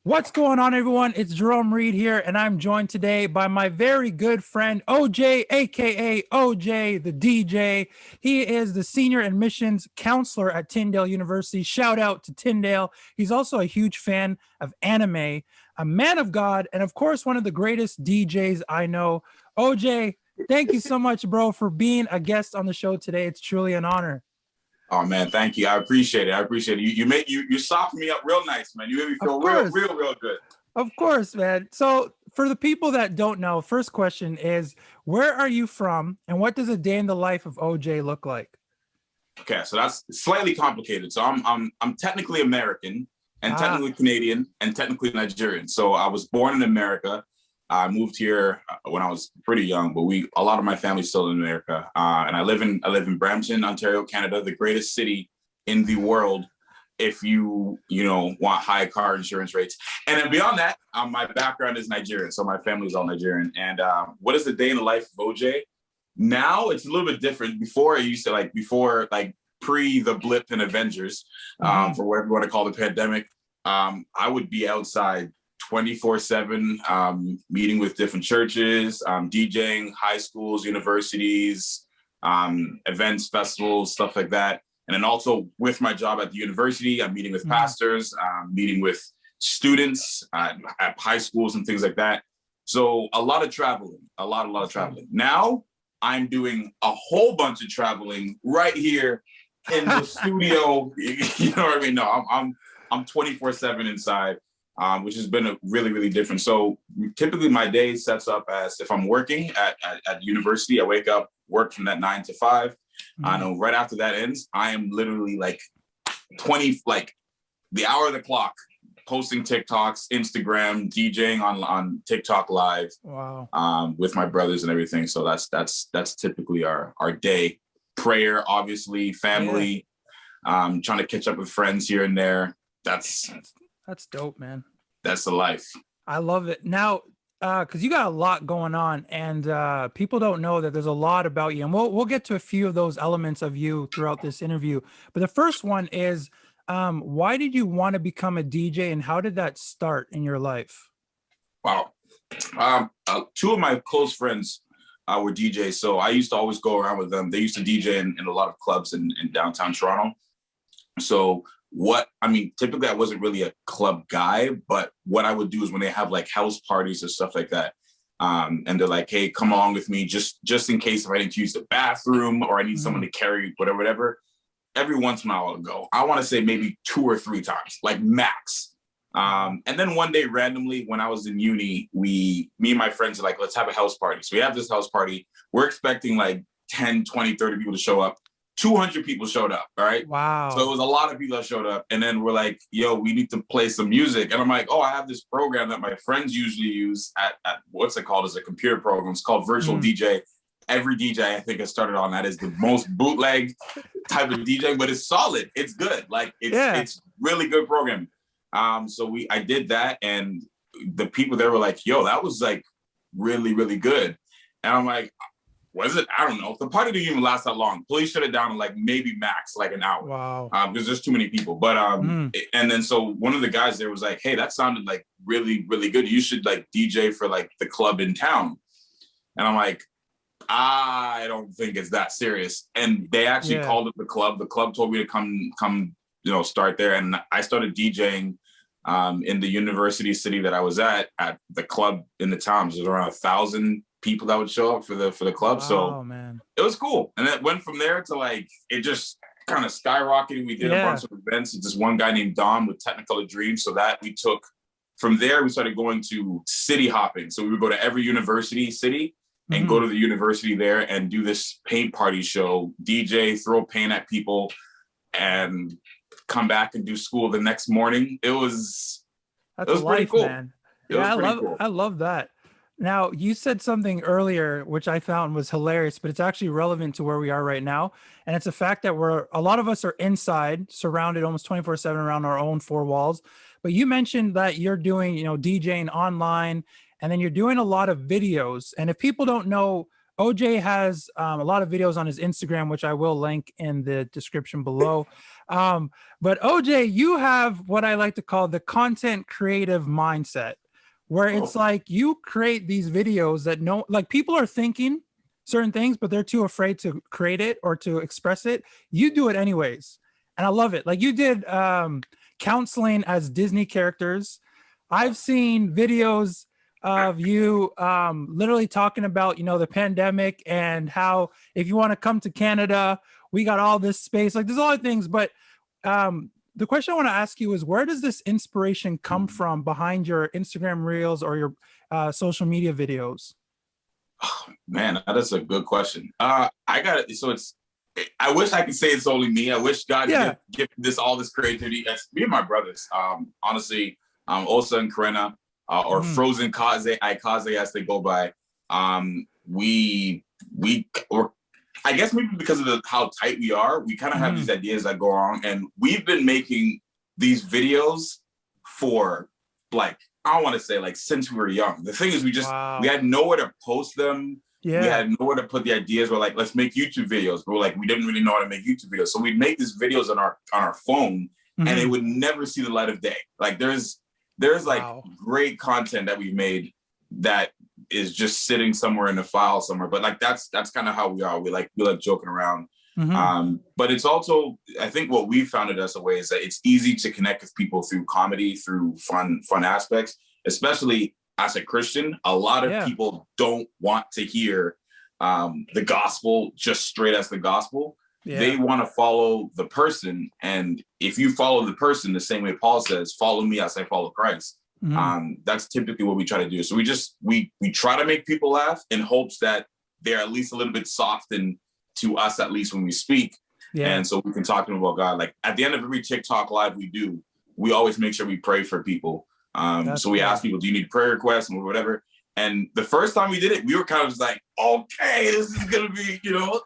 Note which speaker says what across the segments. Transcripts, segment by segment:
Speaker 1: What's going on, everyone? It's Jerome Reid here, and I'm joined today by my very good friend, Oje, aka Oje the DJ. He is the senior admissions counselor at Tyndale University. Shout out to Tyndale. He's also a huge fan of anime, a man of God, and of course, one of the greatest DJs I know. Oje, thank you so much, bro, for being a guest on the show today. It's truly an honor.
Speaker 2: Oh man, thank you. I appreciate it. I appreciate it. You soften me up real nice, man. You made me feel real good.
Speaker 1: Of course, man. So for the people that don't know, first question is, where are you from and what does a day in the life of Oje look like?
Speaker 2: Okay, so that's slightly complicated. So I'm technically American and technically Canadian and technically Nigerian. So I was born in America. I moved here when I was pretty young, but a lot of my family's still in America. And I live in Brampton, Ontario, Canada, the greatest city in the world if you want high car insurance rates. And then beyond that, my background is Nigerian, so my family's all Nigerian. And what is the day in the life of Oje? Now it's a little bit different. Before, I used to pre the blip and Avengers, for whatever you want to call the pandemic, I would be outside 24/7, meeting with different churches, DJing, high schools, universities, events, festivals, stuff like that. And then also with my job at the university, I'm meeting with pastors, meeting with students at high schools and things like that. So a lot of traveling, a lot of traveling. Now I'm doing a whole bunch of traveling right here in the studio. You know what I mean? No, I'm 24/7 inside. Which has been a really different. So typically my day sets up as if I'm working at university, I wake up, work from that 9 to 5. I know right after that ends, I am literally the hour of the clock, posting TikToks, Instagram, DJing on TikTok live.
Speaker 1: Wow.
Speaker 2: With my brothers and everything. So that's typically our day. Prayer, obviously, family, trying to catch up with friends here and there. That's
Speaker 1: dope, man.
Speaker 2: That's the life.
Speaker 1: I love it. Now, because you got a lot going on, and people don't know that there's a lot about you, and we'll get to a few of those elements of you throughout this interview. But the first one is, why did you want to become a DJ, and how did that start in your life?
Speaker 2: Wow. Two of my close friends were DJs, so I used to always go around with them. They used to DJ in a lot of clubs in downtown Toronto. So typically I wasn't really a club guy, but what I would do is when they have like house parties or stuff like that, and they're like, hey, come along with me just in case if I need to use the bathroom or I need someone to carry whatever, every once in a while I'll go. I want to say maybe 2 or 3 times, like max. And then one day randomly when I was in uni, me and my friends are like, let's have a house party. So we have this house party. We're expecting like 10, 20, 30 people to show up. 200 people showed up, all right?
Speaker 1: Wow.
Speaker 2: So it was a lot of people that showed up. And then we're like, yo, we need to play some music. And I'm like, oh, I have this program that my friends usually use at what's it called? It's a computer program. It's called Virtual DJ. Every DJ I think has started on that is the most bootleg type of DJ, but it's solid. It's good. Like it's really good programming. So I did that, and the people there were like, yo, that was like really good. And I'm like, was it? I don't know. The party didn't even last that long. Police shut it down in like maybe max like an hour.
Speaker 1: Wow.
Speaker 2: Because there's too many people. But and then so one of the guys there was like, hey, that sounded like really good. You should like DJ for like the club in town. And I'm like, I don't think it's that serious. And they actually called it the club. The club told me to come, start there. And I started DJing in the university city that I was at the club in the town. There was around 1,000 people that would show up for the club.
Speaker 1: Wow,
Speaker 2: so
Speaker 1: man.
Speaker 2: It was cool. And it went from there to like, it just kind of skyrocketed. We did a bunch of events. It's this one guy named Dom with Technicolor Dreams. So that we took from there, we started going to city hopping. So we would go to every university city and go to the university there and do this paint party show, DJ, throw paint at people, and come back and do school the next morning. It was pretty cool, man.
Speaker 1: I love that. Now, you said something earlier, which I found was hilarious, but it's actually relevant to where we are right now. And it's a fact that a lot of us are inside, surrounded almost 24/7 around our own 4 walls. But you mentioned that you're doing, DJing online, and then you're doing a lot of videos. And if people don't know, Oje has a lot of videos on his Instagram, which I will link in the description below. But OJ, you have what I like to call the content creative mindset, where it's like you create these videos that like people are thinking certain things, but they're too afraid to create it or to express it. You do it anyways. And I love it. Like you did counseling as Disney characters. I've seen videos of you literally talking about, the pandemic and how if you want to come to Canada, we got all this space. Like there's a lot of things, but the question I want to ask you is, where does this inspiration come from behind your Instagram reels or your social media videos?
Speaker 2: Oh, man, that is a good question. I wish I could say it's only me. I wish God give this all this creativity. It's me and my brothers. Honestly, Osa and Karina, or Frozen Kaze, Kaze as they go by. I guess maybe because of how tight we are, we kind of have these ideas that go on, and we've been making these videos for I don't want to say since we were young. The thing is, we had nowhere to post them. Yeah. We had nowhere to put the ideas. We're like, let's make YouTube videos. But we didn't really know how to make YouTube videos. So we'd make these videos on our phone and it would never see the light of day. There's great content that we've made that is just sitting somewhere in a file somewhere. But that's kind of how we are. We like joking around. But it's also, I think what we found it as a way is that it's easy to connect with people through comedy, through fun aspects, especially as a Christian. A lot of people don't want to hear the gospel just straight as the gospel. They want to follow the person. And if you follow the person the same way Paul says, follow me as I follow Christ. That's typically what we try to do. So we try to make people laugh in hopes that they're at least a little bit softened to us, at least when we speak. And so we can talk to them about God. At the end of every TikTok live we do, we always make sure we pray for people. So we ask people, do you need prayer requests and whatever? And the first time we did it, we were kind of just like, okay, this is going to be,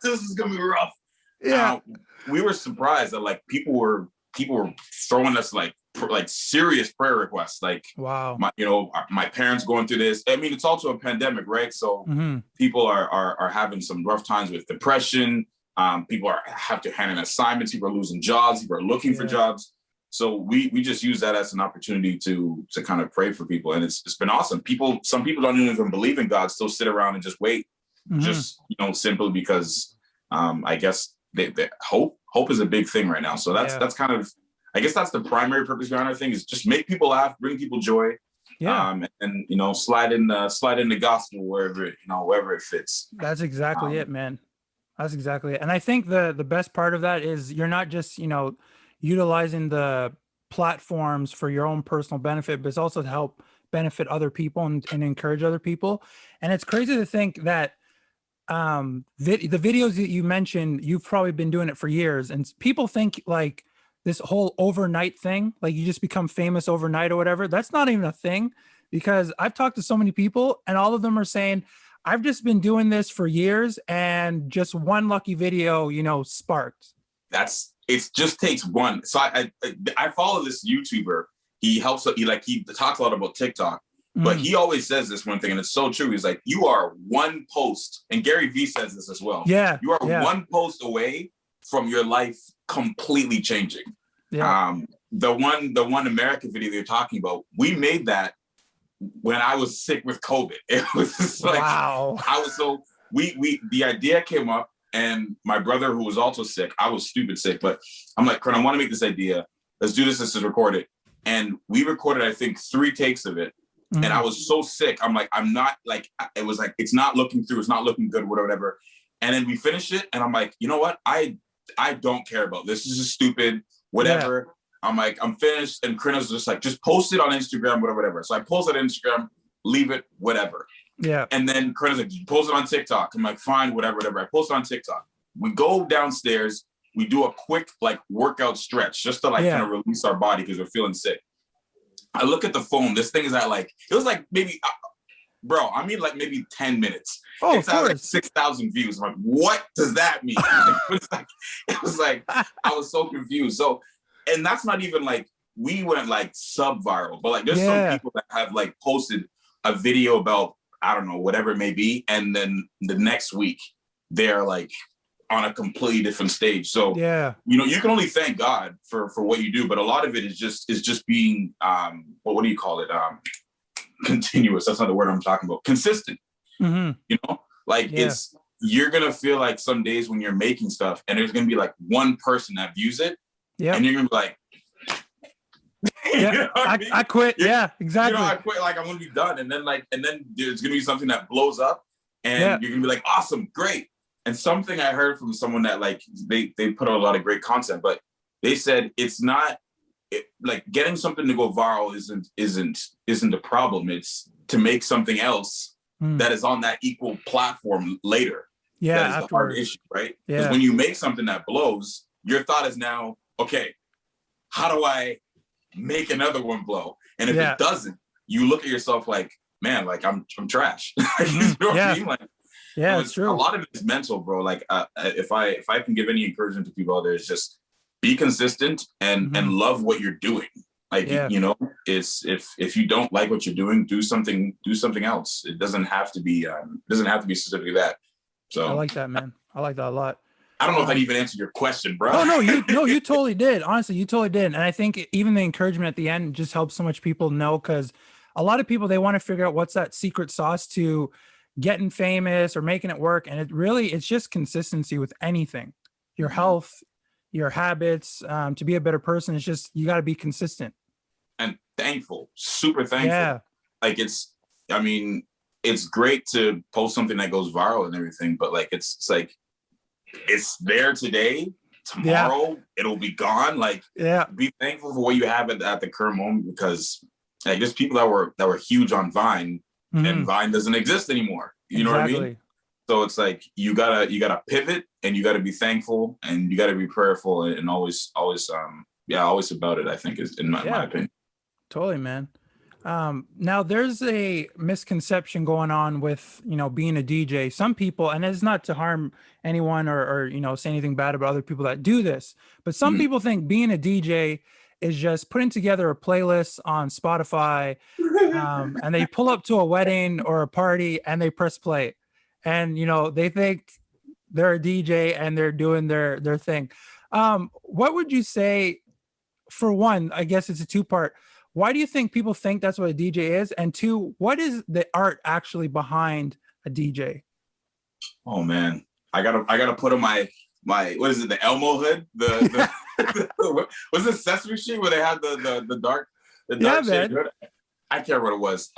Speaker 2: this is going to be rough. Yeah. We were surprised that people were throwing us serious prayer requests. Wow. My parents going through this. I mean, it's also a pandemic, right? So people are having some rough times with depression. People have to hand in assignments. People are losing jobs. People are looking for jobs. So we just use that as an opportunity to kind of pray for people. And it's been awesome. Some people don't even believe in God, still sit around and just wait, just, simply because I guess hope is a big thing right now. So that's kind of, I guess that's the primary purpose behind our thing, is just make people laugh, bring people joy. And slide in the gospel wherever it fits.
Speaker 1: That's exactly it, man. That's exactly it. And I think the best part of that is you're not just, utilizing the platforms for your own personal benefit, but it's also to help benefit other people and encourage other people. And it's crazy to think that the videos that you mentioned, you've probably been doing it for years, and people think this whole overnight thing, you just become famous overnight or whatever. That's not even a thing, because I've talked to so many people and all of them are saying, I've just been doing this for years and just one lucky video, sparked.
Speaker 2: It just takes one. So I follow this YouTuber. He talks a lot about TikTok, but he always says this one thing, and it's so true. He's like, you are one post, and Gary Vee says this as well. Yeah. You are one post away from your life completely changing. Yeah. The one American video they're talking about, we made that when I was sick with COVID. It was just wow. The idea came up, and my brother, who was also sick, I was stupid sick, but I'm like, Kurt, I want to make this idea. Let's do this. Let's just record it. And we recorded, I think, 3 takes of it. And I was so sick. I'm like, it was it's not looking through. It's not looking good, whatever. And then we finished it. And I'm like, you know what? I don't care about this. This is stupid, whatever. Yeah. I'm like, I'm finished. And Krina's just like, just post it on Instagram, whatever. So I post it on Instagram, leave it, whatever. Yeah. And then Krina's like, post it on TikTok. I'm like, fine, whatever. I post it on TikTok. We go downstairs. We do a quick workout stretch just to kind of release our body because we're feeling sick. I look at the phone. This thing is at it was maybe, bro, I mean maybe 10 minutes. Oh, it's at 6,000 views. I'm like, what does that mean? It was I was so confused. So, and that's not even we went sub-viral, but there's some people that have posted a video about, I don't know, whatever it may be. And then the next week they're on a completely different stage. So
Speaker 1: yeah,
Speaker 2: you know, you can only thank God for what you do, but a lot of it is just being what do you call it? Continuous. That's not the word I'm talking about. Consistent.
Speaker 1: mm-hmm.
Speaker 2: You know, like you're gonna feel like some days when you're making stuff and there's gonna be like one person that views it, and you're gonna be like,
Speaker 1: yeah,
Speaker 2: you know I mean?
Speaker 1: I quit. Yeah, exactly.
Speaker 2: You know, I quit. Like, I'm gonna be done, and then there's gonna be something that blows up, and you're gonna be like, awesome, great. And something I heard from someone that like they put out a lot of great content, but they said it's not like getting something to go viral isn't the problem. It's to make something else that is on that equal platform later.
Speaker 1: Yeah,
Speaker 2: that is the hard issue, right? Because when you make something that blows, your thought is now, okay, how do I make another one blow? And if it doesn't, you look at yourself like, man, like I'm trash. You know what I mean? Like,
Speaker 1: yeah, it's true.
Speaker 2: A lot of it is mental, bro. Like, if I can give any encouragement to people out there, it's just be consistent and love what you're doing. Like, you know, it's if you don't like what you're doing, do something else. It doesn't have to be specifically that. So
Speaker 1: I like that, man. I like that a lot.
Speaker 2: I don't know if that even answered your question, bro.
Speaker 1: Oh no, you totally did. Honestly, you totally did. And I think even the encouragement at the end just helps so much people know, because a lot of people, they want to figure out what's that secret sauce to getting famous or making it work. And it's just consistency with anything. Your health, your habits, to be a better person. It's just, you got to be consistent.
Speaker 2: And thankful, super thankful.
Speaker 1: Yeah.
Speaker 2: Like I mean, it's great to post something that goes viral and everything, but like, it's like, it's there today, tomorrow it'll be gone. Like, be thankful for what you have at the current moment, because like there's people that were huge on Vine, and Vine doesn't exist anymore. You know what I mean? So it's like you gotta pivot, and you gotta be thankful, and you gotta be prayerful, and always about it, I think, is in my opinion.
Speaker 1: Totally, man. Now there's a misconception going on with, you know, being a DJ. Some people, and it's not to harm anyone or you know, say anything bad about other people that do this, but some people think being a DJ is just putting together a playlist on Spotify, and they pull up to a wedding or a party and they press play, and you know, they think they're a DJ and they're doing their thing. What would you say? For one, I guess it's a two-part. Why do you think people think that's what a DJ is? And two, what is the art actually behind a DJ?
Speaker 2: Oh man, I gotta put on my what is it? The Elmo hood? The was it Sesame Street where they had the dark shade hood? I can't remember what it was.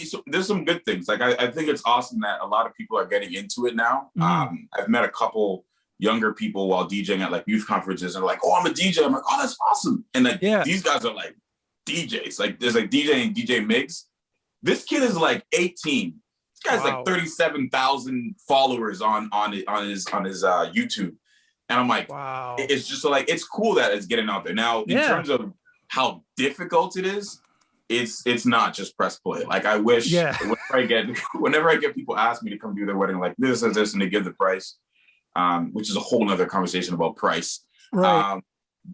Speaker 2: So there's some good things. Like I think it's awesome that a lot of people are getting into it now. I've met a couple younger people while DJing at like youth conferences, and like, oh, I'm a DJ. I'm like, oh, that's awesome. And like these guys are like DJs. Like there's like DJ and DJ Mix. This kid is like 18. This guy's like 37,000 followers on his YouTube. And I'm like, wow. It's just like, it's cool that it's getting out there. Now, in terms of how difficult it is, it's not just press play. Like I wish whenever I get people ask me to come do their wedding, like this and this, and they give the price. Which is a whole nother conversation about price. Right.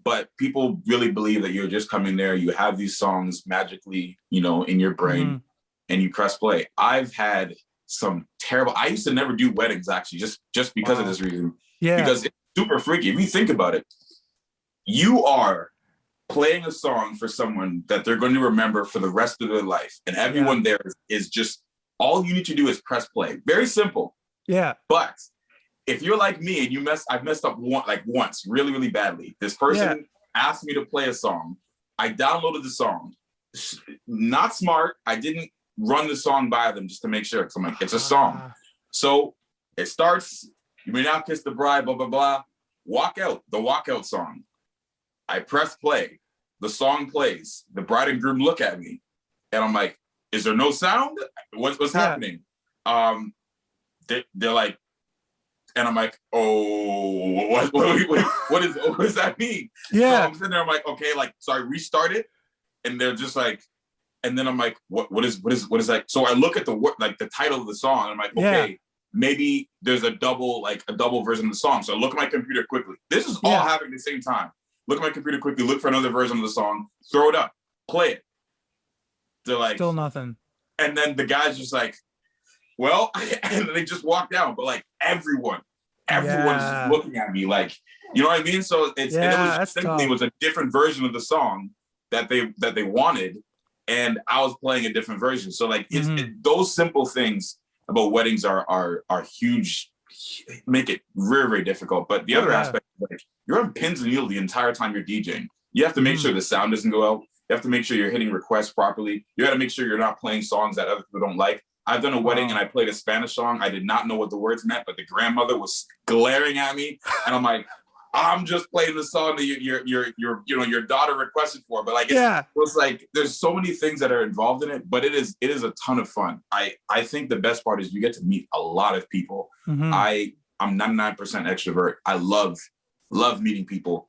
Speaker 2: But people really believe that you're just coming there, you have these songs magically, you know, in your brain, and you press play. I've had some terrible, I used to never do weddings actually, just because of this reason. Yeah. Because it's super freaky. If you think about it, you are playing a song for someone that they're going to remember for the rest of their life. And everyone there is just, all you need to do is press play. Very simple. Yeah. But if you're like me and I've messed up once really, really badly. This person asked me to play a song. I downloaded the song. Not smart. I didn't run the song by them just to make sure. Because I'm like, it's a song. So it starts, you may now kiss the bride, blah, blah, blah. Walk out, the walkout song. I press play. The song plays. The bride and groom look at me. And I'm like, is there no sound? What's happening? They're like, and I'm like, oh, what does that mean? Yeah. So I'm sitting there, I'm like, okay, like, so I restart it, and they're just like, and then I'm like, what is that? So I look at the title of the song, and I'm like, okay, maybe there's a double version of the song. So I look at my computer quickly. This is all happening at the same time. Look at my computer quickly, look for another version of the song, throw it up, play it. They're like, still nothing. And then the guy's just like, well, and they just walk down, but like everyone everyone's just looking at me like, you know what I mean? So and it was simply, it was a different version of the song that they wanted, and I was playing a different version. So like those simple things about weddings are huge, make it very, very difficult. But the other aspect, like, you're on pins and needles the entire time you're DJing. You have to make sure the sound doesn't go out. You have to make sure you're hitting requests properly. You got to make sure you're not playing songs that other people don't like. I've done a wedding and I played a Spanish song. I did not know what the words meant, but the grandmother was glaring at me, and I'm like, I'm just playing the song that your daughter requested for. But like, it was like, there's so many things that are involved in it, but it is a ton of fun. I think the best part is you get to meet a lot of people. I'm 99% extrovert. I love meeting people.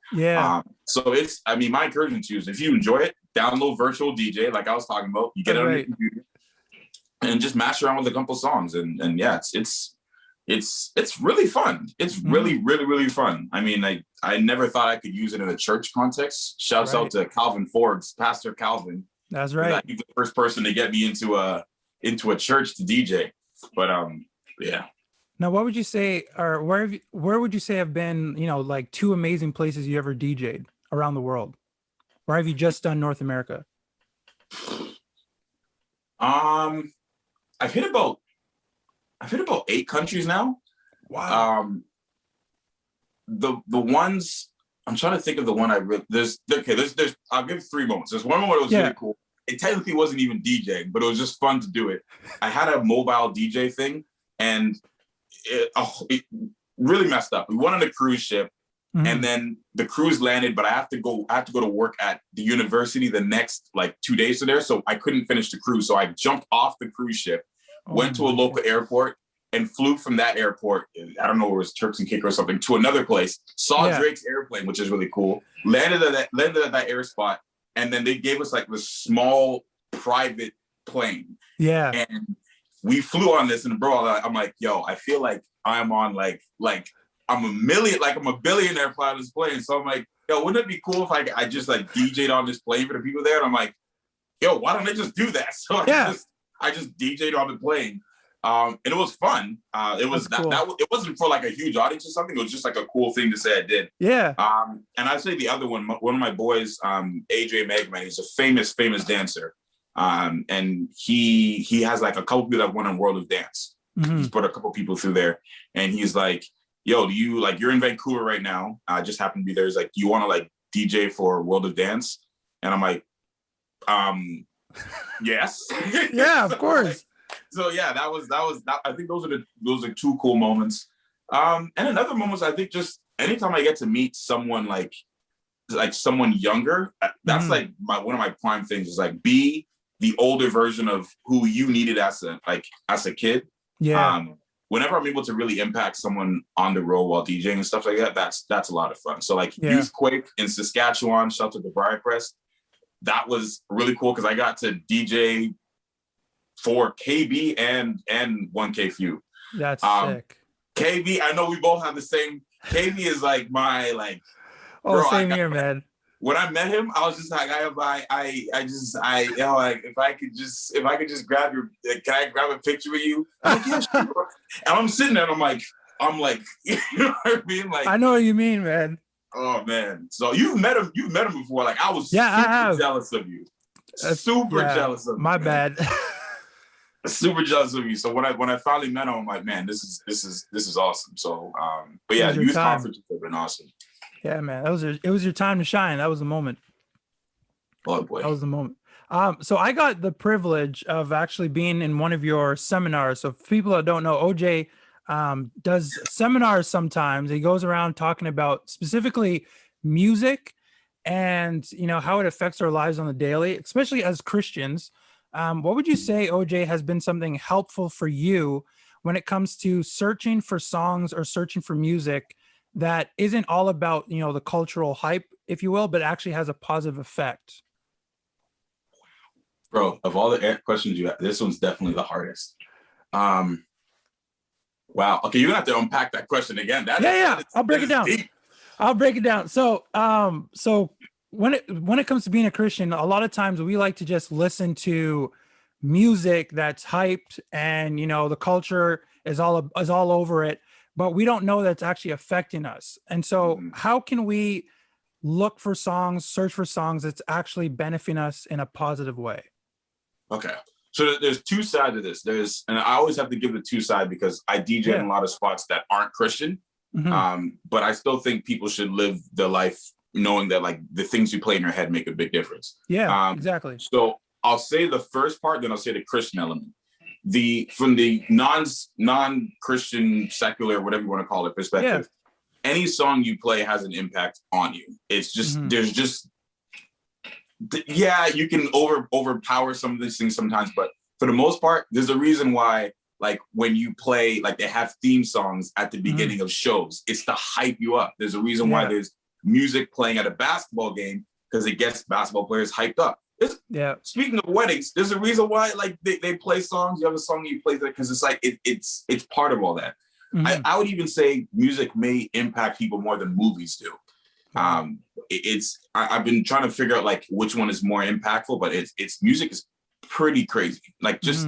Speaker 2: So my encouragement to you is, if you enjoy it, download Virtual DJ, like I was talking about. You get it on your computer and just mash around with a couple songs, and it's really fun. It's really, really, really fun. I mean, I never thought I could use it in a church context. Shouts out to Calvin Forbes, Pastor Calvin.
Speaker 1: That's right.
Speaker 2: He's the first person to get me into a church to DJ. But yeah.
Speaker 1: Now, what would you say, or where would you say have been, like 2 amazing places you ever DJ'd around the world? Or have you just done North America?
Speaker 2: I've hit about 8 countries now.
Speaker 1: Wow.
Speaker 2: The ones I'm trying to think of, the one there's I'll give 3 moments. There's one moment that was really cool. It technically wasn't even DJing, but it was just fun to do it. I had a mobile DJ thing, and it really messed up. We went on a cruise ship, and then the cruise landed, but I have to go to work at the university the next 2 days to there, so I couldn't finish the cruise. So I jumped off the cruise ship, went to a local airport, and flew from that airport, I don't know, it was Turks and Caicos or something, to another place, saw Drake's airplane, which is really cool, landed at that air spot, and then they gave us this small private plane. Yeah. And we flew on this, and bro, I'm like, yo, I feel like I'm on I'm a billionaire flying this plane. So I'm like, yo, wouldn't it be cool if I just DJ'd on this plane for the people there? And I'm like, yo, why don't I just do that? So I just DJ'd on the plane. And it was fun. It was cool. It wasn't for a huge audience or something. It was just a cool thing to say I did. Yeah. And I'd say the other one of my boys, AJ Magman, he's a famous dancer. And he has a couple people that went on World of Dance. He's put a couple people through there, and he's like, yo, do you you're in Vancouver right now? I just happen to be there. He's like, do you want to DJ for World of Dance? And I'm like, yes. Yeah, of course. So yeah, that was I think those are 2 cool moments. And another moments, I think, just anytime I get to meet someone like someone younger, that's one of my prime things is be the older version of who you needed as a kid. Yeah. Whenever I'm able to really impact someone on the road while DJing and stuff like that, that's a lot of fun. So Youth Quake in Saskatchewan, shout out to the Briarcrest, that was really cool because I got to DJ for KB and 1K Few. That's sick. KB, I know we both have the same. KB is my same here, man. When I met him, I was just like, if I could just grab your, can I grab a picture with you? I'm like, yeah, sure. And I'm sitting there, and I'm like, you know what I mean? I know what you mean, man. Oh man. So you've met him before. I was super jealous of you. Super jealous of you. My bad. Super jealous of you. So when I finally met him, I'm like, man, this is awesome. So but yeah, youth conferences have been awesome. Yeah, man, it was your time to shine. That was the moment. Oh boy, that was the moment. So I got the privilege of actually being in one of your seminars. So for people that don't know, Oje does seminars sometimes. He goes around talking about specifically music and how it affects our lives on the daily, especially as Christians. What would you say, Oje, has been something helpful for you when it comes to searching for songs or searching for music that isn't all about, the cultural hype, if you will, but actually has a positive effect? Bro, of all the questions you have, this one's definitely the hardest. Wow. Okay, you're gonna have to unpack that question again.
Speaker 1: I'll break it down. Deep. I'll break it down. So, when it comes to being a Christian, a lot of times we like to just listen to music that's hyped, and the culture is all over it. but we don't know that it's actually affecting us. And so
Speaker 2: Mhm.
Speaker 1: how can we look for songs, search for songs that's actually benefiting us in a positive way?
Speaker 2: Okay. So there's two sides of this. And I always have to give the two side because I DJ in a lot of spots that aren't Christian. But I still think people should live their life knowing that like the things you play in your head make a big difference.
Speaker 1: Yeah, exactly.
Speaker 2: So I'll say the first part, then I'll say the Christian element. From the non-Christian, secular, whatever you want to call it, perspective, any song you play has an impact on you. It's just you can overpower some of these things sometimes, but for the most part, there's a reason why, like when you play, like they have theme songs at the beginning of shows. It's to hype you up. There's a reason why there's music playing at a basketball game because it gets basketball players hyped up. Speaking of weddings, there's a reason why like they play songs. You have a song you play because it's like it's part of all that. I would even say music may impact people more than movies do. I've been trying to figure out like which one is more impactful, but it's music is pretty crazy. Like just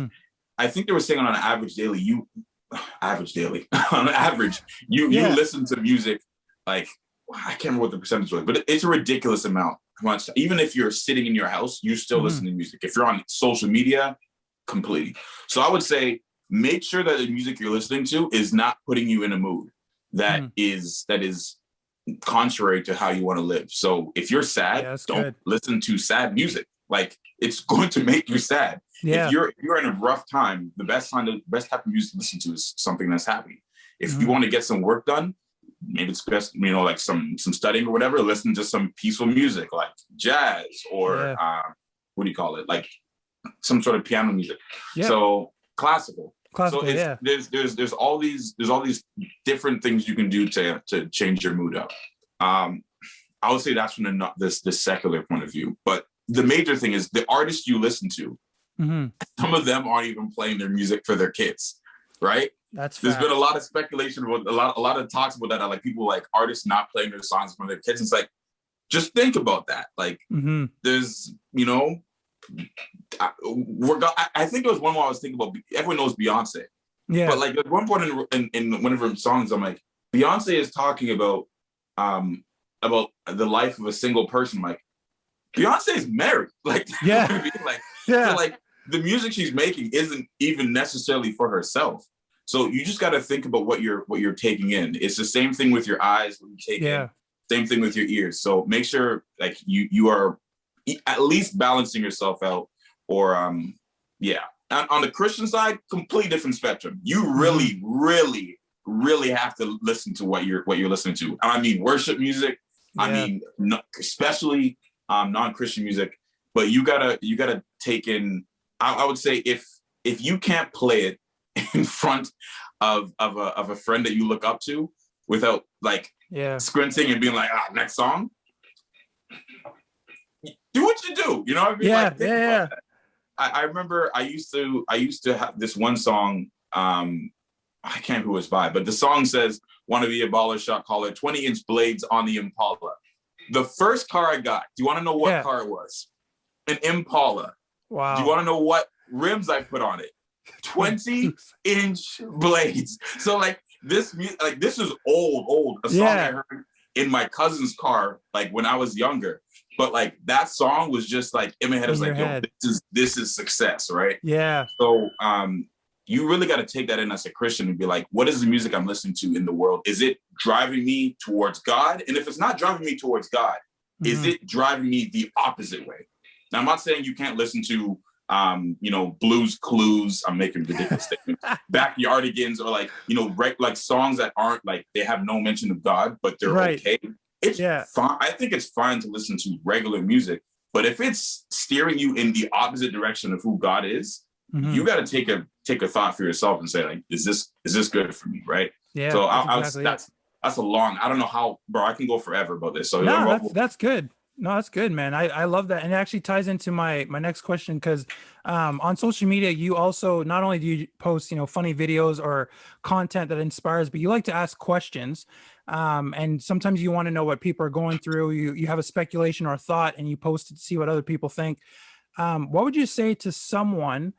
Speaker 2: I think they were saying on an average daily, you listen to music like I can't remember what the percentage was, but it's a ridiculous amount. Even if you're sitting in your house, you still listen to music. If you're on social media, completely. So I would say make sure that the music you're listening to is not putting you in a mood that is contrary to how you want to live. So if you're sad, don't listen to sad music. Like it's going to make you sad. If you're in a rough time, the best type of music to listen to is something that's happy. If you want to get some work done, maybe it's best, like some studying or whatever, listen to some peaceful music like jazz or what do you call it? Like some sort of piano music. So classical. So there's all these different things you can do to change your mood up. I would say that's from the secular point of view. But the major thing is the artists you listen to, some of them aren't even playing their music for their kids, right? There's been a lot of speculation about a lot of talks about that. Like people like artists not playing their songs for their kids. It's like, just think about that. Like there's, I think there was one more I was thinking about. Everyone knows Beyonce. Yeah. But like at one point in one of her songs, I'm like, Beyonce is talking about the life of a single person. I'm like, Beyonce is married. Like, you know what I mean? Like, so like the music she's making isn't even necessarily for herself. So you just got to think about what you're taking in. It's the same thing with your eyes when you take in. Same thing with your ears. So make sure like you are at least balancing yourself out. Or on the Christian side, completely different spectrum. You really, really, really have to listen to what you're listening to. I mean, worship music. I mean, especially non-Christian music. But you gotta take in. I would say if you can't play it in front of a friend that you look up to without like squinting and being like, next song, do what you do. You know what I mean? I remember I used to have this one song. I can't remember who it was by, but the song says, "Want to be a baller, shot caller, 20-inch blades on the Impala." The first car I got. Do you want to know what car it was? An Impala. Wow. Do you want to know what rims I put on it? 20-inch blades. So like this is old. A song I heard in my cousin's car, like when I was younger. But like that song was just like in my head. I was like, yo, this is success, right? Yeah. So you really got to take that in as a Christian and be like, what is the music I'm listening to in the world? Is it driving me towards God? And if it's not driving me towards God, is it driving me the opposite way? Now I'm not saying you can't listen to Blues Clues. I'm making ridiculous statements. Backyardigans or like songs that aren't like they have no mention of God, but they're okay. It's fine. I think it's fine to listen to regular music, but if it's steering you in the opposite direction of who God is, you got to take a thought for yourself and say like, is this good for me, right? Yeah. So that's a long. I don't know how, bro. I can go forever about this. So
Speaker 1: no, that's good. No, that's good, man. I love that. And it actually ties into my next question because on social media, you also not only do you post, funny videos or content that inspires, but you like to ask questions. And sometimes you want to know what people are going through. You have a speculation or a thought and you post it to see what other people think. What would you say to someone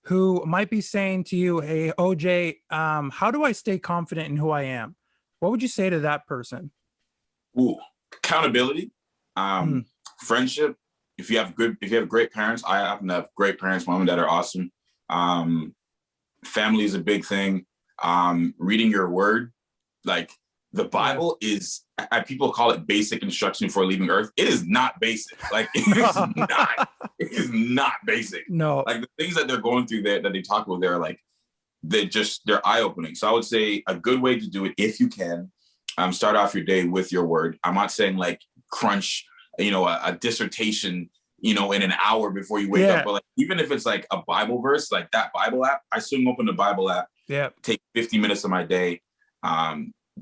Speaker 1: who might be saying to you, hey, OJ, how do I stay confident in who I am? What would you say to that person?
Speaker 2: Ooh, accountability, friendship. If you have great parents, I happen to have great parents, mom and dad are awesome. Family is a big thing. Reading your word, like the Bible is, people call it basic instruction before leaving earth. It is not basic. Like it is not basic.
Speaker 1: No.
Speaker 2: Like the things that they're going through there that they talk about, they're like, they're eye-opening. So I would say a good way to do it, if you can, start off your day with your word. I'm not saying like crunch, a dissertation, in an hour before you wake up. But like, even if it's like a Bible verse, like that Bible app, I swing open the Bible app, take 50 minutes of my day.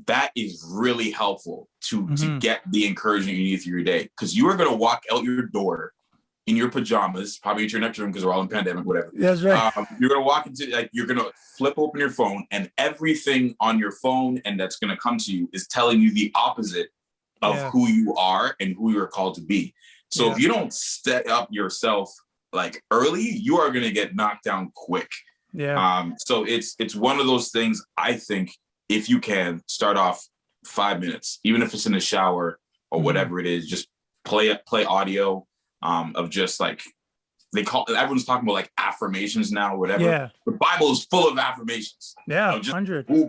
Speaker 2: That is really helpful to get the encouragement you need through your day. Because you are going to walk out your door in your pajamas, probably into your next room because we're all in pandemic, whatever.
Speaker 1: That's right.
Speaker 2: You're going to walk into, like, you're going to flip open your phone, and everything on your phone and that's going to come to you is telling you the opposite of who you are and who you're called to be. So if you don't set up yourself like early, you are going to get knocked down quick. So it's one of those things. I think if you can start off 5 minutes, even if it's in the shower or whatever it is, just play audio of just like, everyone's talking about like affirmations now or whatever. The Bible is full of affirmations. Just
Speaker 1: 100.
Speaker 2: who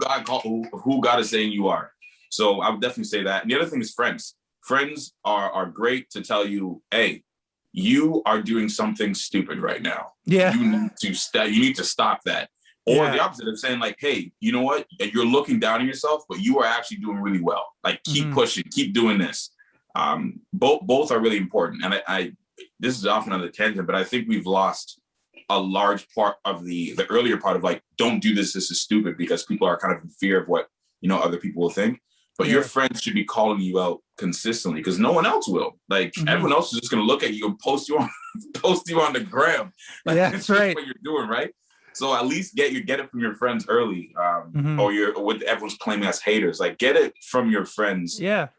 Speaker 2: God is saying you are. So I would definitely say that. And the other thing is friends. Friends are great to tell you, hey, you are doing something stupid right now. You need to stop that. Or the opposite of saying like, hey, you know what? You're looking down on yourself, but you are actually doing really well. Like, keep pushing, keep doing this. Both are really important. And I this is often on the tangent, but I think we've lost a large part of the earlier part of like, don't do this. This is stupid, because people are kind of in fear of what, other people will think. But your friends should be calling you out consistently, because no one else will. Like, everyone else is just going to look at you and post you on the gram. Like,
Speaker 1: that's right.
Speaker 2: What you're doing, right? So at least get it from your friends early, or what everyone's claiming as haters. Like, get it from your friends.
Speaker 1: Get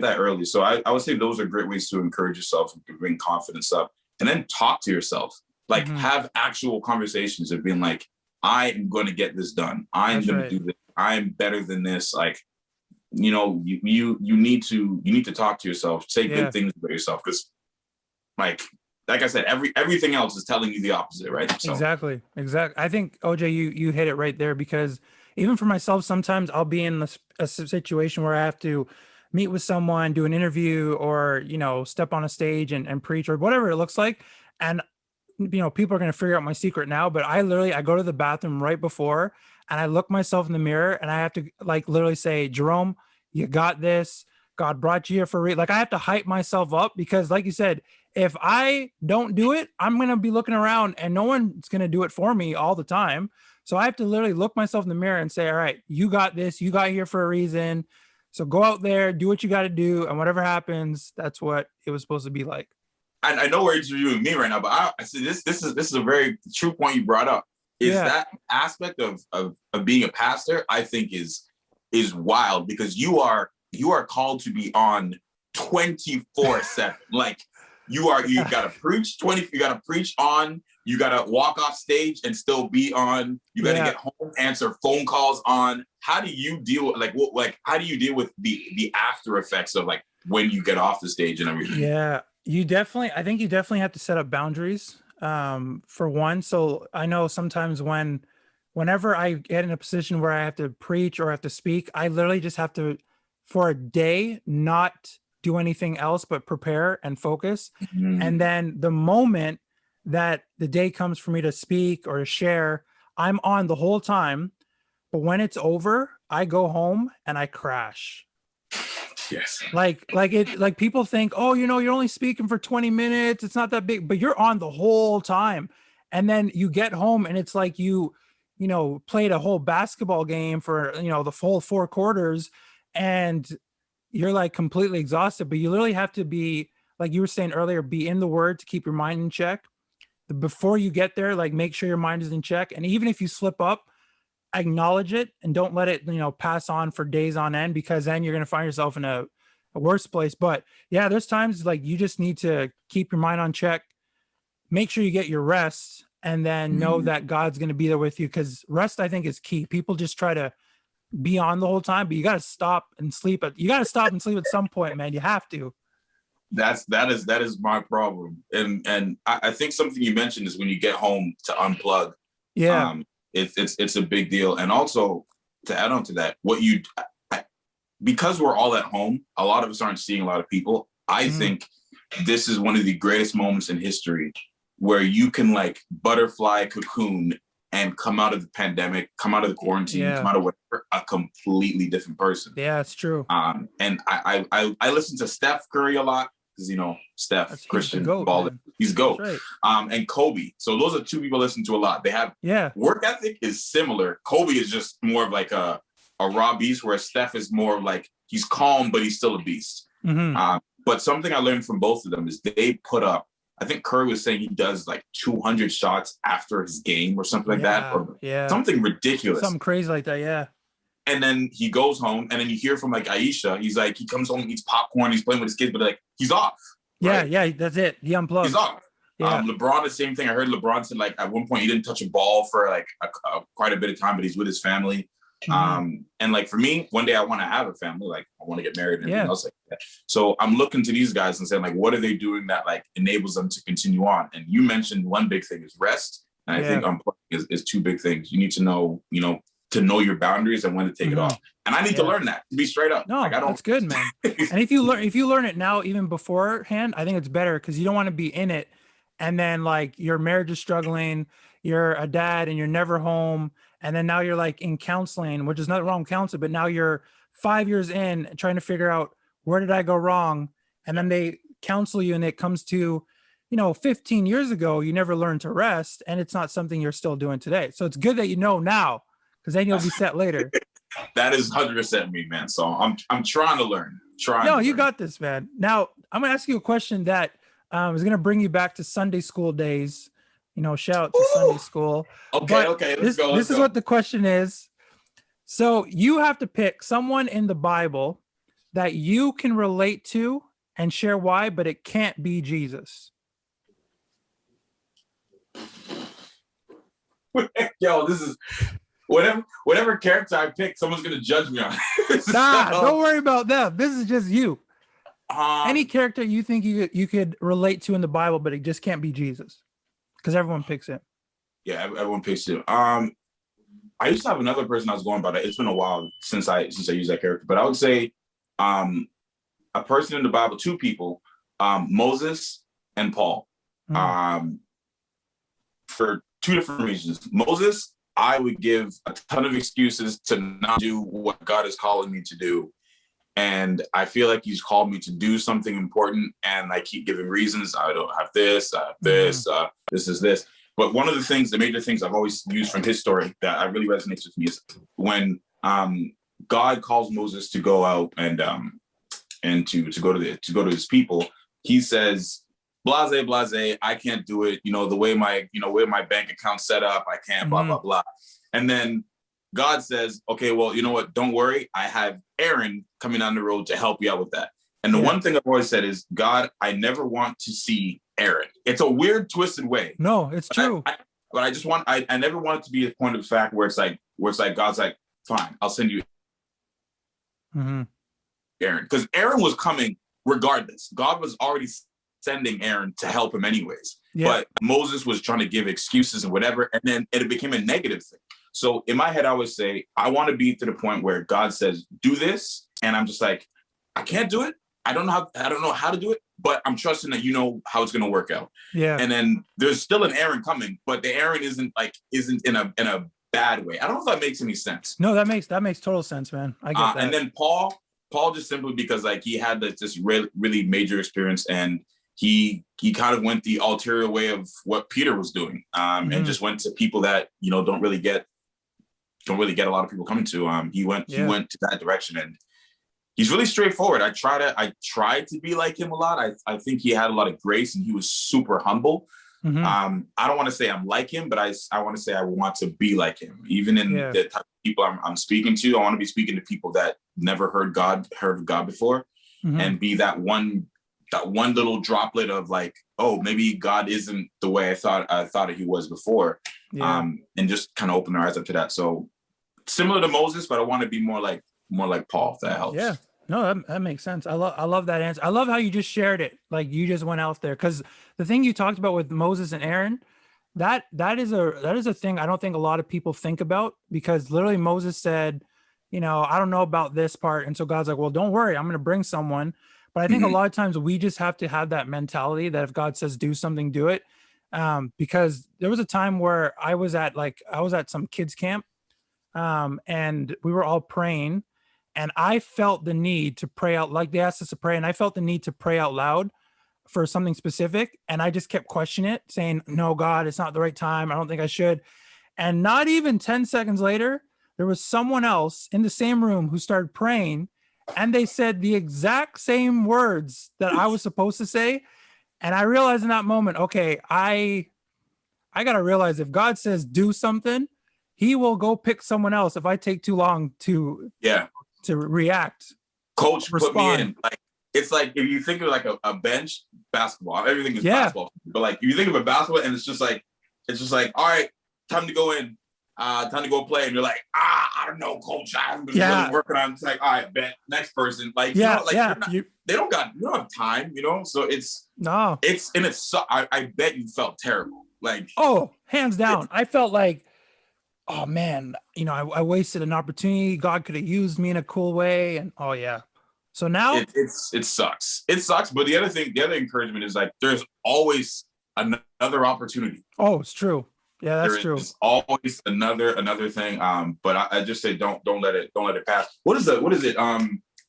Speaker 2: that early. So I would say those are great ways to encourage yourself and to bring confidence up, and then talk to yourself. Like, have actual conversations of being like, I am going to get this done. I'm going to do this. I'm better than this. Like, you need to talk to yourself, say good things about yourself, because like I said, everything else is telling you the opposite, right? So.
Speaker 1: Exactly. I think, OJ, you hit it right there, because even for myself, sometimes I'll be in a situation where I have to meet with someone, do an interview, or, step on a stage and preach, or whatever it looks like. And, people are going to figure out my secret now, but I go to the bathroom right before, and I look myself in the mirror, and I have to like literally say, Jerome, you got this. God brought you here for like, I have to hype myself up, because like you said, if I don't do it, I'm going to be looking around and no one's going to do it for me all the time. So I have to literally look myself in the mirror and say, all right, you got this, you got here for a reason. So go out there, do what you got to do. And whatever happens, that's what it was supposed to be like.
Speaker 2: I know we're interviewing me right now, but I see this is a very true point you brought up. Is that aspect of being a pastor, I think is wild, because you are called to be on 24/7. Like, you got to preach you got to preach on, you got to walk off stage and still be on, you got to get home, answer phone calls on. How do you deal with how do you deal with the after effects of like when you get off the stage and everything?
Speaker 1: I think you definitely have to set up boundaries, for one. So I know sometimes whenever I get in a position where I have to preach or have to speak, I literally just have to, for a day, not do anything else but prepare and focus. And then the moment that the day comes for me to speak or to share, I'm on the whole time. But when it's over, I go home and I crash.
Speaker 2: Yes.
Speaker 1: Like people think, oh, you're only speaking for 20 minutes. It's not that big, but you're on the whole time. And then you get home and it's like you played a whole basketball game for, the full 4 quarters, and you're like completely exhausted. But you literally have to be, like you were saying earlier, be in the word to keep your mind in check. Before you get there, like, make sure your mind is in check. And even if you slip up, acknowledge it and don't let it, pass on for days on end, because then you're going to find yourself in a worse place. But there's times like you just need to keep your mind on check, make sure you get your rest, and then know that God's going to be there with you. Because rest, I think, is key. People just try to be on the whole time, but you got to stop and sleep. You got to stop and sleep at some point, man. You have to.
Speaker 2: That is my problem. And I think something you mentioned is when you get home to unplug.
Speaker 1: Yeah.
Speaker 2: It's a big deal. And also to add on to that, because we're all at home, a lot of us aren't seeing a lot of people. I think this is one of the greatest moments in history where you can like butterfly cocoon and come out of the pandemic, come out of the quarantine, come out of whatever, a completely different person.
Speaker 1: Yeah, it's true.
Speaker 2: And I listen to Steph Curry a lot because, you know, Steph, Christian, baller, he's GOAT. Right. And Kobe. So those are two people I listen to a lot. They have work ethic is similar. Kobe is just more of like a raw beast, whereas Steph is more of like, he's calm, but he's still a beast. But something I learned from both of them is they put up, I think Curry was saying he does like 200 shots after his game or something like that. Or something ridiculous.
Speaker 1: Something crazy like that, yeah.
Speaker 2: And then he goes home, and then you hear from like Aisha, he's like, he comes home, eats popcorn, he's playing with his kids, but like, he's off. Right?
Speaker 1: Yeah, that's it. He unplugged.
Speaker 2: He's off. Yeah. LeBron, the same thing. I heard LeBron said like at one point he didn't touch a ball for like quite a bit of time, but he's with his family. And like for me, one day I want to have a family, like I want to get married and everything else like that. So I'm looking to these guys and saying like, what are they doing that like enables them to continue on? And you mentioned one big thing is rest. And I think unplugging is two big things. You need to know, to know your boundaries and when to take it off. And I need to learn that, to be straight up.
Speaker 1: No, like, that's good, man. And if you learn it now, even beforehand, I think it's better because you don't want to be in it. And then like your marriage is struggling, you're a dad and you're never home. And then now you're like in counseling, which is nothing wrong with counseling, but now you're 5 years in trying to figure out where did I go wrong? And then they counsel you and it comes to, 15 years ago, you never learned to rest and it's not something you're still doing today. So it's good that you know now because then you'll be set later.
Speaker 2: That is 100% me, man. So I'm trying to learn.
Speaker 1: You got this, man. Now I'm going to ask you a question that is going to bring you back to Sunday school days. Shout out to Sunday school.
Speaker 2: Okay. Let's go.
Speaker 1: This is what the question is. So you have to pick someone in the Bible that you can relate to and share why, but it can't be Jesus.
Speaker 2: Yo, this is whatever character I pick, someone's gonna judge me on.
Speaker 1: Don't worry about them. This is just you. Any character you think you could relate to in the Bible, but it just can't be Jesus. Because everyone picks it.
Speaker 2: Yeah, everyone picks it. I used to have another person I was going by. It's been a while since I used that character, but I would say a person in the Bible, two people, Moses and Paul, for two different reasons. Moses, I would give a ton of excuses to not do what God is calling me to do. And I feel like he's called me to do something important. And I keep giving reasons. I don't have this, I have this, this is this. But one of the major things I've always used from his story that really resonates with me is when God calls Moses to go out and to go to his people, he says, blase, I can't do it. The way my bank account's set up, I can't, blah, blah, blah. And then God says, okay, well, you know what? Don't worry. I have Aaron coming down the road to help you out with that. And the one thing I've always said is, God, I never want to see Aaron. It's a weird, twisted way.
Speaker 1: No, it's true.
Speaker 2: But I just I never want it to be a point of fact where it's like God's like, fine, I'll send you Aaron. Because Aaron was coming regardless. God was already sending Aaron to help him anyways. Yeah. But Moses was trying to give excuses and whatever. And then it became a negative thing. So in my head, I would say, I want to be to the point where God says, do this. And I'm just like, I can't do it. I don't know how to do it, but I'm trusting that you know how it's going to work out. Yeah. And then there's still an Aaron coming, but the Aaron isn't in a bad way. I don't know if that makes any sense.
Speaker 1: No, that makes total sense, man. I get that.
Speaker 2: And then Paul just simply because like he had this really major experience and he kind of went the ulterior way of what Peter was doing, and just went to people that don't really get a lot of people coming to. He went to that direction, and he's really straightforward. I tried to be like him a lot. I think he had a lot of grace, and he was super humble. I don't want to say I'm like him, but I want to say I want to be like him. Even in the type of people I'm speaking to, I want to be speaking to people that never heard of God before, and be that one that one little droplet of like, oh, maybe God isn't the way I thought he was before. And just kind of open our eyes up to that. So similar to Moses, but I want to be more like Paul, if that helps.
Speaker 1: Yeah. No, that makes sense. I love that answer. I love how you just shared it. Like you just went out there. Because the thing you talked about with Moses and Aaron, that is a thing I don't think a lot of people think about, because literally Moses said, I don't know about this part. And so God's like, well, don't worry, I'm going to bring someone. But I think a lot of times we just have to have that mentality that if God says do something, do it. Because there was a time where I was at some kids camp, and we were all praying, and I felt the need to pray out, like they asked us to pray, and I felt the need to pray out loud for something specific. And I just kept questioning it, saying, no, God, it's not the right time. I don't think I should. And not even 10 seconds later, there was someone else in the same room who started praying, and they said the exact same words that I was supposed to say. And I realized in that moment, okay, I got to realize if God says do something, he will go pick someone else if I take too long to react.
Speaker 2: Coach put me in. Like, it's like if you think of like a bench basketball, everything is basketball. But like if you think of a basketball and it's just like, all right, time to go in, time to go play, and you're like, I don't know, coach, I've been really working on it. It's like, all right, bet, next person. Like, they don't have time, So it's I bet you felt terrible. Like,
Speaker 1: oh, hands down. I felt like, oh man, I wasted an opportunity. God could have used me in a cool way. And oh yeah. So now
Speaker 2: it sucks. It sucks. But the other encouragement is like, there's always another opportunity.
Speaker 1: Oh, it's true. Yeah, that's true.
Speaker 2: There's always another thing. But I just say, don't let it pass. What is it?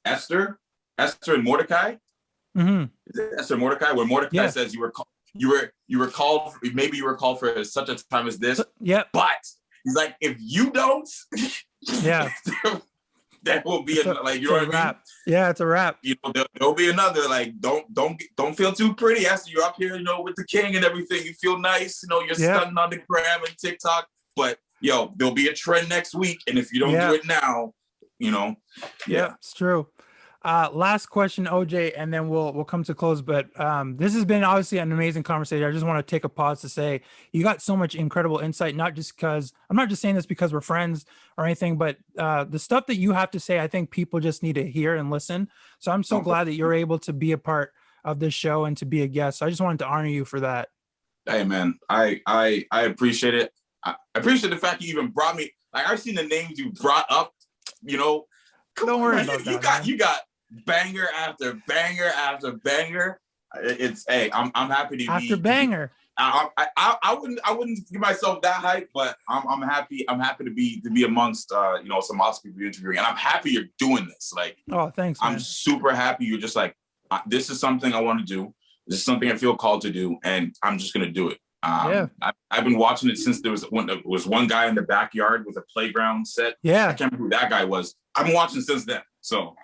Speaker 2: Esther and Mordecai.
Speaker 1: Mm-hmm.
Speaker 2: Is it Esther and Mordecai? Where Mordecai says you were called, maybe you were called for such a time as this.
Speaker 1: Yeah.
Speaker 2: But he's like, if you don't, that will be know what I mean?
Speaker 1: Yeah, it's a wrap.
Speaker 2: There'll be another. Like, don't feel too pretty. After you're up here, with the king and everything, you feel nice. You're stunning on the gram and TikTok. But there'll be a trend next week, and if you don't do it now,
Speaker 1: Yeah, it's true. Last question, OJ, and then we'll come to close. But this has been obviously an amazing conversation. I just want to take a pause to say you got so much incredible insight, not just because I'm not just saying this because we're friends or anything, but the stuff that you have to say, I think people just need to hear and listen. So I'm so glad that you're able to be a part of this show and to be a guest. So I just wanted to honor you for that.
Speaker 2: Hey man, I appreciate it. I appreciate the fact you even brought me. Like, I've seen the names you brought up.
Speaker 1: Don't worry about that.
Speaker 2: You got banger after banger after banger. I'm happy to
Speaker 1: after banger.
Speaker 2: I wouldn't give myself that hype, but I'm happy to be amongst some awesome people you're interviewing, and I'm happy you're doing this. Like, oh, thanks, man. I'm super happy you're just like, this is something I want to do. This is something I feel called to do, and I'm just gonna do it. I've been watching it since there was one guy in the backyard with a playground set. I can't remember who that guy was. I've been watching since then. So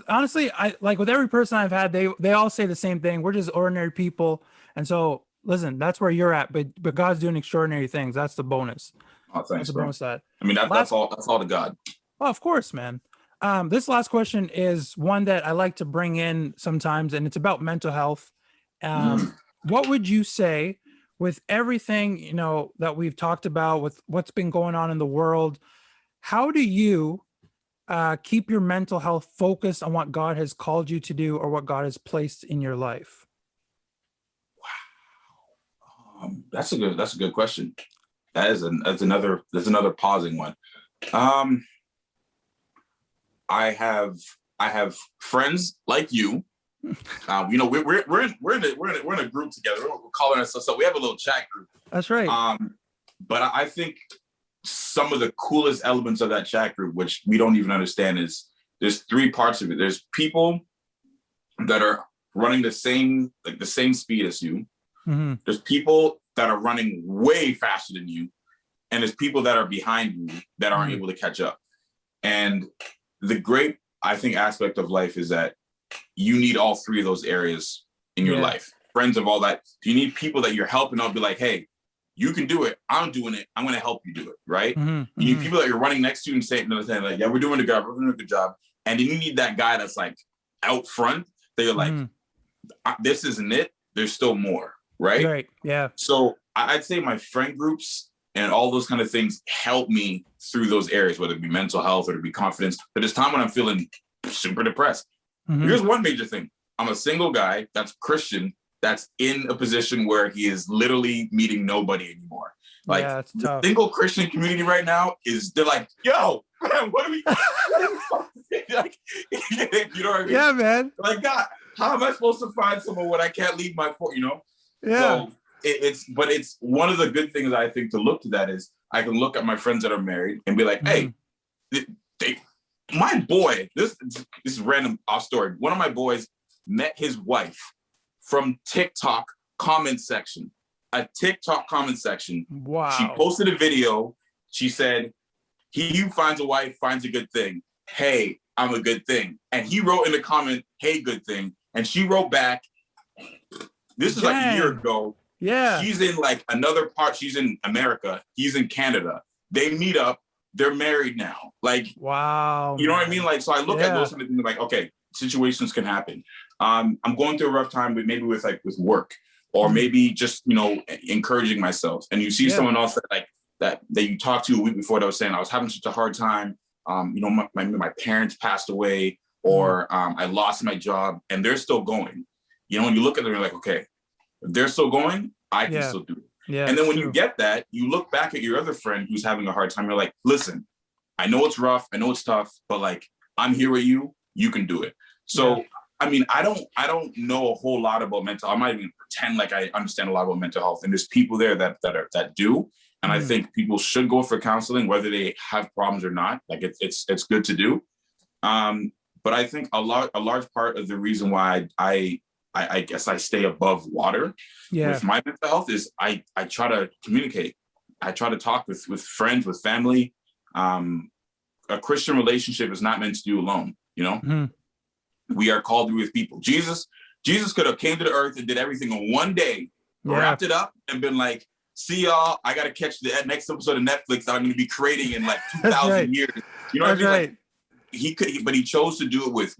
Speaker 1: honestly, I like with every person I've had, they all say the same thing. We're just ordinary people. And so listen, that's where you're at, but God's doing extraordinary things. That's the bonus.
Speaker 2: Oh, thanks,
Speaker 1: that's the bonus side.
Speaker 2: I mean, that's all to God.
Speaker 1: Oh, of course, man. This last question is one that I like to bring in sometimes, and it's about mental health. What would you say with everything, that we've talked about, with what's been going on in the world? How do you keep your mental health focused on what God has called you to do or what God has placed in your life?
Speaker 2: Wow, that's a good question. That's another pausing one. I have friends like you. We're in a group together. We're calling ourselves, so we have a little chat group.
Speaker 1: That's right.
Speaker 2: But I think some of the coolest elements of that chat group, which we don't even understand, is there's three parts of it. There's people that are running the same speed as you. Mm-hmm. There's people that are running way faster than you. And there's people that are behind you that aren't able to catch up. And the great, I think, aspect of life is that you need all three of those areas in your life. Friends of all that. You need people that you're helping out, be like, hey, you can do it. I'm doing it. I'm going to help you do it. Right. Mm-hmm. You need people that you're running next to and saying like, yeah, we're doing a good job. And then you need that guy that's like out front that you're like, this isn't it. There's still more, right?
Speaker 1: Right. Yeah.
Speaker 2: So I'd say my friend groups and all those kind of things help me through those areas, whether it be mental health or to be confidence. But there's time when I'm feeling super depressed. Here's one major thing. I'm a single guy that's Christian, that's in a position where he is literally meeting nobody anymore. Like,
Speaker 1: yeah, it's
Speaker 2: the
Speaker 1: tough.
Speaker 2: single Christian community right now they're like, yo, man, what are we like, you know what I mean?
Speaker 1: Yeah, man.
Speaker 2: Like, God, how am I supposed to find someone when I can't leave my phone, you know?
Speaker 1: Yeah.
Speaker 2: So it's one of the good things I think to look to that is I can look at my friends that are married and be like, hey, my boy, this is random off story. One of my boys met his wife from TikTok comment section, a TikTok comment section.
Speaker 1: Wow.
Speaker 2: She posted a video. She said, he who finds a wife finds a good thing. Hey, I'm a good thing. And he wrote in the comment, hey, good thing. And she wrote back, this is like a year ago.
Speaker 1: Yeah.
Speaker 2: She's in like another part. She's in America. He's in Canada. They meet up. They're married now. Like,
Speaker 1: wow.
Speaker 2: You know what I mean? Like, so I look at those things like, okay, situations can happen. I'm going through a rough time, but maybe with work, or maybe just, you know, encouraging myself. And you see someone else that you talked to a week before that was saying, I was having such a hard time. You know, my parents passed away, or I lost my job, and they're still going. You know, and you look at them, you're like, okay, if they're still going, I can still do it.
Speaker 1: Yeah,
Speaker 2: and then when you get that, you look back at your other friend who's having a hard time. You're like, listen, I know it's rough. I know it's tough, but like, I'm here with you. You can do it. So, I mean, I don't know a whole lot about mental. I might even pretend like I understand a lot about mental health. And there's people there that do. And I think people should go for counseling, whether they have problems or not. Like it's good to do. But I think a large part of the reason why I guess I stay above water with my mental health is I try to communicate. I try to talk with friends, with family. A Christian relationship is not meant to do alone, you know? We are called to be with people. Jesus could have came to the earth and did everything in one day, wrapped it up and been like, see y'all, I got to catch the next episode of Netflix that I'm going to be creating in like 2,000 years. You know what I mean? Like, he could, but he chose to do it with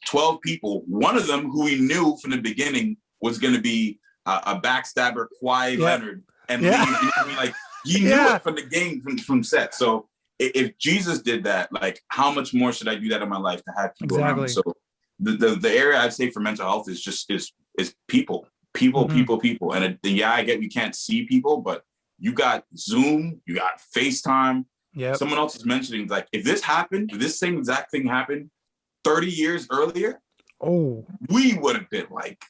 Speaker 2: 12 people. One of them who he knew from the beginning was going to be a backstabber, Kawhi Leonard. And leave, you know what I mean? Like, he knew it from the game, from set. So if Jesus did that, like, how much more should I do that in my life to have people around? So the area I'd say for mental health is just is people. People. And I get you can't see people, but you got Zoom, you got FaceTime. Someone else is mentioning, like, if this same exact thing happened 30 years earlier, we would have been like,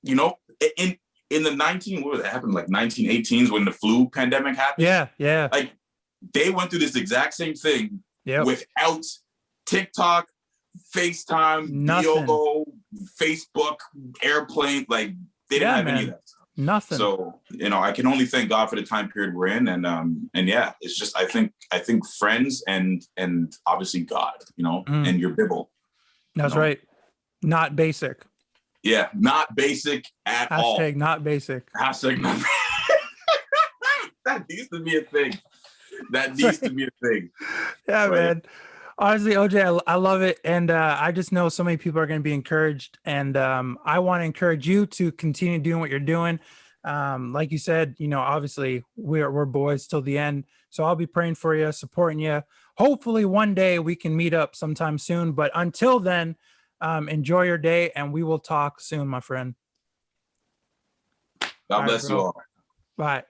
Speaker 2: you know, in the 1918s when the flu pandemic happened. Like, they went through this exact same thing without TikTok, FaceTime, Yogo, Facebook, airplane. Like, they didn't have any of that stuff.
Speaker 1: Nothing.
Speaker 2: So, you know, I can only thank God for the time period we're in. And it's just, I think friends and obviously God, you know, and your Bible.
Speaker 1: That's right. Not basic.
Speaker 2: Yeah, not basic at all.
Speaker 1: Hashtag not basic.
Speaker 2: Hashtag not basic. That needs to be a thing. That needs to be a thing.
Speaker 1: Yeah, man. Honestly, OJ, I love it. And I just know so many people are going to be encouraged. And I want to encourage you to continue doing what you're doing. Like you said, you know, obviously we're boys till the end. So I'll be praying for you, supporting you. Hopefully one day we can meet up sometime soon. But until then, enjoy your day and we will talk soon, my friend.
Speaker 2: God bless you all.
Speaker 1: Bye.